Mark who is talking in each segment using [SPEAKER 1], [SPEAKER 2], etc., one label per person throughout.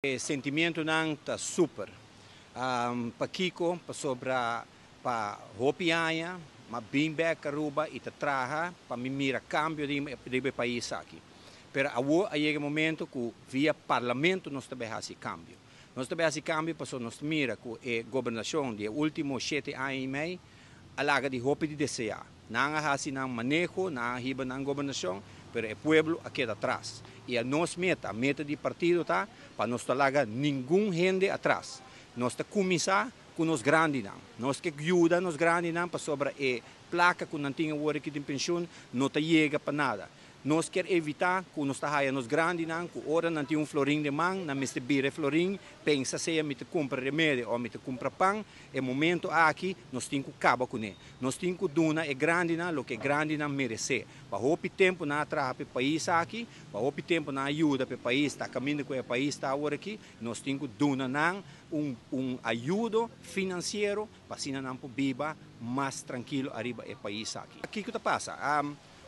[SPEAKER 1] O sentimento não está super. Para Kiko, para sobra, para Hopianha, mas bem bem Aruba e te traga para me mira cambio de país aqui. Pero agora é o momento que via parlamento nós também fazemos cambio. Nós também fazemos cambio para nós mira que a governação de últimos 7 anos e meio alaga de hopi de desejar. Não há assim não manejo, não há hiba na governação, pero o povo aqui atrás. E a nossa meta, a meta do partido tá para nós talaga nenhum gente atrás. Nós está começar com os grandes não. Nós que ajuda nos grandes não para sobre a placa que não tinha hora que tem pensão, não está chega para nada. Nós quer evitar que nós está nos grandes não, que hora não tem florim de mão, não me bire florim, pensa se me te compra remédio ou me te compra pão, é momento aqui nós temos que acabar com ele. Nós temos que dar é grande não, o que é grande não merece. Para o tempo não atrás para o país aqui, para o tempo não ajuda para o país, está caminhando com o país está agora aqui, nós temos que dar não ajuda financeiro para assim não viva mais tranquilo arriba o país aqui. Aqui que passa,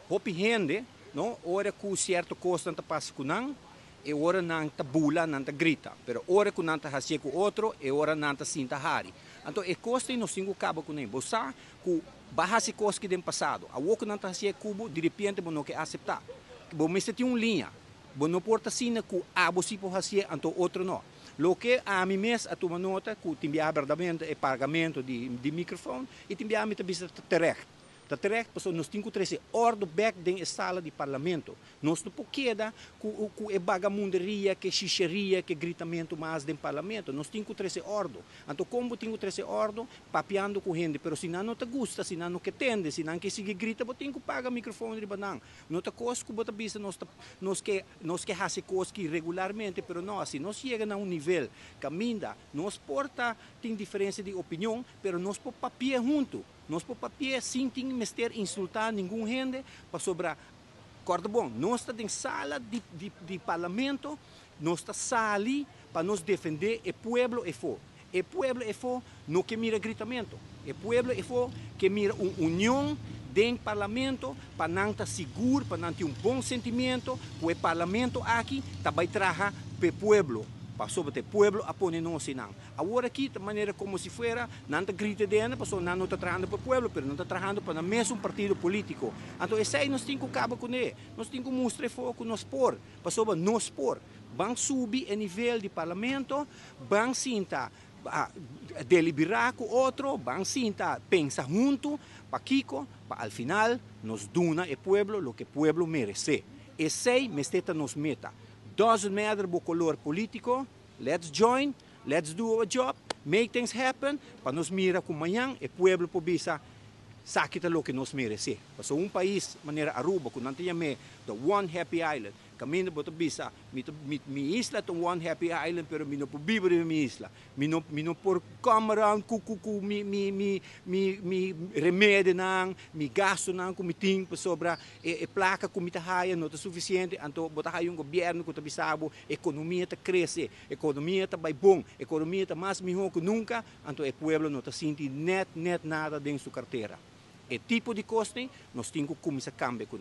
[SPEAKER 1] hopi gente não, ora que certo coisa não passa com não, e ora não está bula, não está grita, pero ora que não está fazendo com outro, e ora não está sinta hari. Então, é coisa nós temos que acabar com ele. Você que barra-se coisa que tem passado, a outra não está fazendo cubo, de repente, você não quer aceitar. Você tem uma linha, você não pode assinar que você pode fazer, então outro não. Lo que a mim mesmo a tomar nota que te enviar verdadeiramente o pagamento de microfone e te enviar a vista terecht. Terecht, porque nós temos que trazer ordem back na sala de parlamento. Nós não podemos com a bagamunderia, que xixeria, que gritamento mais do parlamento. Nós temos que trazer ordem. Então, como temos que trazer ordem, papeando com gente, mas se não te gusta, se não que tende, se não que sigue grita, você tem que pagar o microfone de banang. Não te coisa que você visa, nós que fazer coisas regularmente, mas não, assim, nós chegamos a nível caminha, nós porta tem diferença de opinião, mas nós por papel junto. Nós por papel sem ter insultar nenhum gente para sobrar. Corda bom, nós estamos em sala de parlamento, nós estamos ali para nos defender o povo e for. O povo e for não que mira gritamento. O povo e for que mira uma união dentro do parlamento para não estar seguro, para não ter bom sentimento, que o parlamento aqui também traga para o povo. Sobre o povo a pôr não se não. Agora aqui, da maneira como se fuera, não está grita dentro, porque não está trabalhando para o povo, mas não está trabalhando para o mesmo partido político. Então, esse aí nós temos que acabar com ele. Nós temos que mostrar foco nos por, para sobre nós por. Vamos subir o nível de parlamento, vamos sentar deliberar com outro, vamos sentar pensar junto, para Kiko, para al final, nos dona o povo o que o povo merece. Esse aí, nos meta. Doesn't matter o color político, let's join, let's do our job, make things happen, para nos mirar como amanhã, o povo pobisa sakita lo que nos merece. Para país, maneira Aruba, que não tenha the one happy island, caminho para bisa, mi isla to one happy island, pero mi no po vivere na mi isla, mi no por câmara, mi remédio nang, mi gasto nang, kumiting pa sobra, placa kumita haya, não está suficiente, então bota haya governo que tá bisabo, economia tá cresce, economia tá vai bom, economia tá mais melhor que nunca, então o povo não tá sentindo net nada dentro sua carteira. E tipo de costa, nós temos que começar a cambiar com